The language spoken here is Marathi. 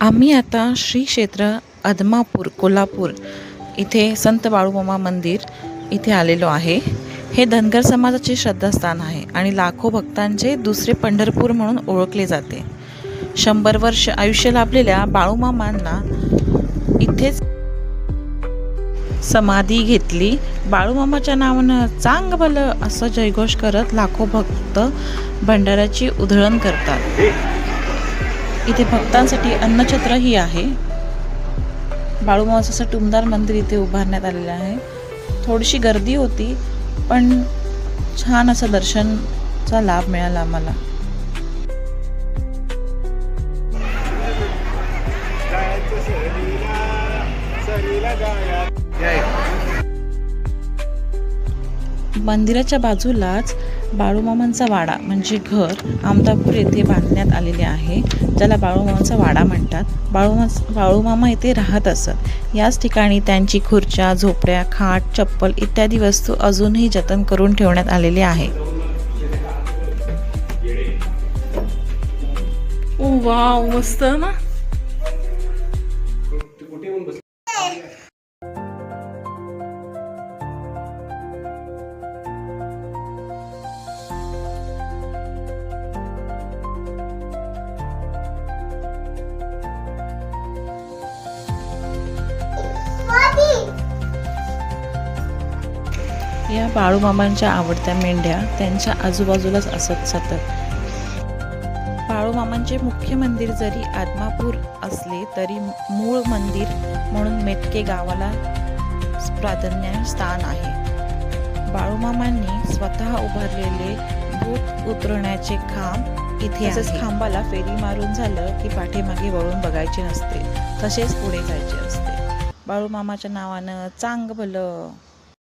आम्ही आता श्री क्षेत्र आदमापूर कोल्हापूर इथे संत बाळूमामा मंदिर इथे आलेलो आहे। हे धनगर समाजाचे श्रद्धास्थान आहे आणि लाखो भक्तांचे दुसरे पंढरपूर म्हणून ओळखले जाते। 100 वर्ष आयुष्य लाभलेल्या बाळूमामांना इथेच समाधी घेतली। बाळूमामाच्या नावानं चांग भलं असं जयघोष करत लाखो भक्त भंडाऱ्याची उधळण करतात। इथे भक्तांसाठी अन्नछत्रही आहे। बाळूमामाचं असं टुमदार मंदिर इथे उभारण्यात आलेलं आहे। थोडीशी गर्दी होती पण छान असं दर्शनचा लाभ मिळाला आम्हाला। मंदिराच्या बाजूलाच बाळूमामांचा वाडा म्हणजे घर आमदापूर येथे बांधण्यात आलेले आहे, ज्याला बाळूमामांचा वाडा म्हणतात। बाळूमामा येथे राहत असत। याच ठिकाणी त्यांची खुर्च्या, झोपड्या, खाट, चप्पल इत्यादी वस्तू अजूनही जतन करून ठेवण्यात आलेले आहे। ओ वाव, मस्त ना। या बाळूमामांच्या आवडत्या मेंढ्या त्यांच्या आजूबाजूलाच असत सतत। बाळूमामांचे मुख्य मंदिर जरी आदमापूर असले तरी मूळ मंदिर म्हणून मेटके गावाला प्राधान्य स्थान आहे। बाळूमामांनी स्वतः उभारलेले भूत उतरवण्याचे खांब इथे आहे। खांबाला फेरी मारून झालं की पाठीमागे वळून बघायचे नसते, तसेच पुढे जायचे असते। बाळूमामाच्या नावानं चांग भलं।